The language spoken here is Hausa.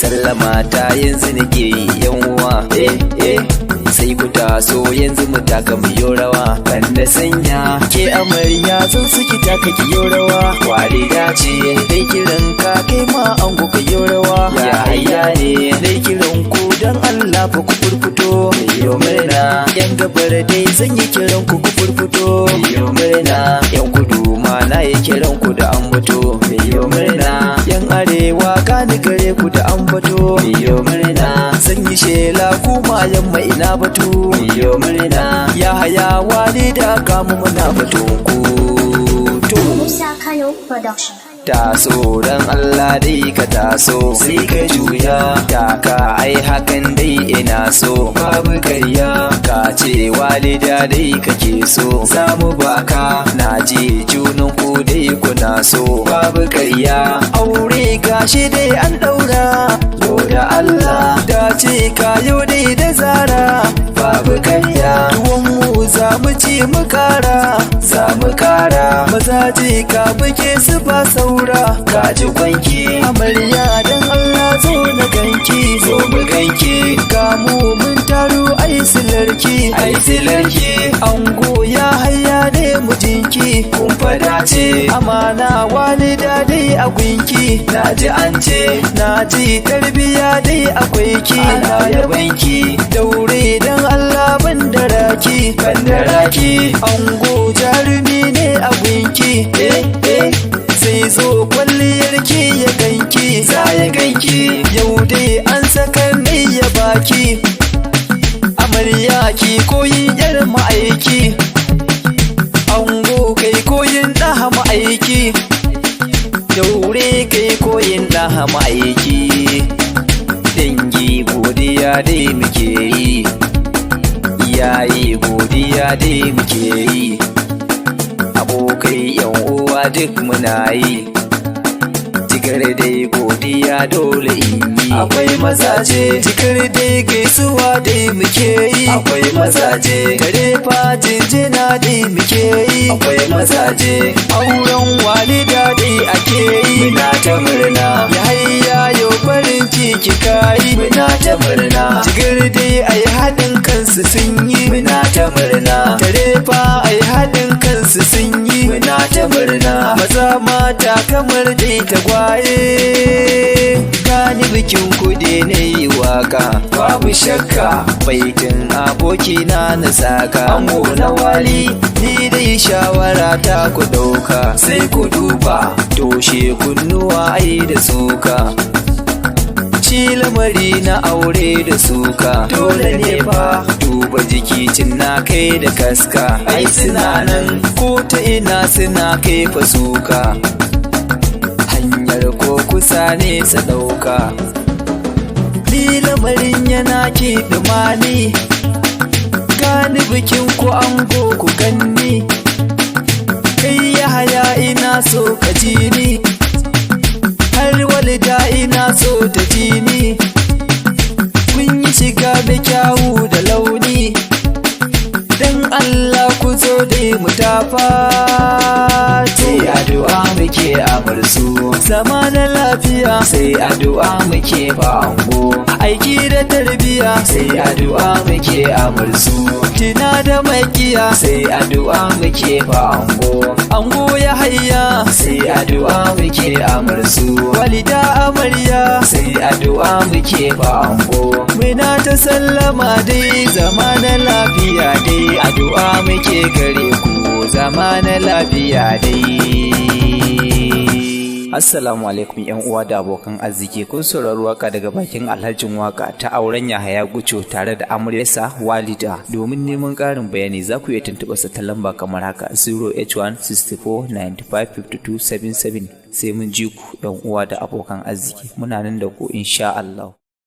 sallama ta yanzu nake yi yan uwa sai ku taso yanzu mu taka mu yo rawa banda sanya ke amarya sun suki taka ki yo rawa Walida ce dai kiran ka kai ma an ka yo rawa yahaya ne dai kiran ku dan Allah fa ku furfuto yo murna yan gabar dai zan yi kiran ku furfuto yo murna yan kudu ma na yi kiran ku da ambato yo murna yan arewa gani gare ku da ambato yo murna zan yi shela kuma yamma ina batu yo murna yahaya Walida kamu muna batun ku to Musa Kano Production. taso dan Allah dai ka taso sai ka juya taka ai hakan dai ina so babu karya ka ce Walida dai kake so zamu baka naji junan ku dai kuna so babu karya aure gashi dai an daura da Allah dace kayo dai da zara babu karya tuwon mu za mu ci mu kara mazaje ka buke su ba saura kaji kwanki amarya dan Allah zo na ganki zo mu ganki kamu mun taro ai silarki ango ya haya ne mujinki kun fada ce amana Walida dai a gunki naji an ce naji tarbiya dai akwai ki ana yabanki daure dan Allah bandaraki ango jarumi ne a gunki sai zo kwalliyarki ya ganki za ya ganki yau dai an saka ne ya baki amarya ki koyin yar ma'aiki ango kai koyin ɗaha ma'aiki daure kai koyin ɗaha ma'aiki dangi godiya dai muke yi iyaye godiya dai muke yi abokai yan uwa duk muna yi jikar dai godiya dole in yi akwai mazaje jikar dai gaisuwa dai muke yi akwai mazaje kare fa jinjina dai muke yi akwai mazaje auren Walida dai ake yi muna ta murna yahaya yau farin ciki kai muna ta murna jikar dai ai haɗin kansu sun yi muna ta murna kare fa ai haɗin kansu sun yi muna ta murna maza mata kamar dai tagwaye gani bikin kudi ne yi waka babu shakka baitin abokina na saka ango na Wali ni dai shawara ta ku dauka sai ku duba toshe kunnuwa ai da suka ci lamari na aure da suka dole ne fa duba jiki na kai da kaska ai suna nan ko ta ina suna kai fa suka hanyar ko kusa ne sa dauka ni lamarin yana ki dumani gani bikin ku ango ku ganni kai yahaya ina so ka ji ni har Walida ina so ta ji ni kun yi shiga da kyawu da launi dan Allah ku zo dai mu tafa sai addu'a muke amarsu zama na lafiya sai addu'a muke ba ango aiki da tarbiya sai addu'a muke amarsu tina da makiya sai addu'a muke ba ango ya hayya sai addu'a muke amarsu Walida amarya sai addu'a muke ba ango muna ta sallama dai zama na lafiya dai addu'a muke gare ku zama na lafiya dai. Assalamu alaikum yan uwa da abokan arziki, kun saurari waka daga bakin Alhajin Waka ta auren Yahaya Gucho tare da amaryarsa Walida. Domin neman ƙarin bayani za ku iya tuntuɓa sa ta lamba kamar haka 081 64 95 52 77. Sai mun ji ku yan uwa da abokan arziki, muna nan da ku insha Allah.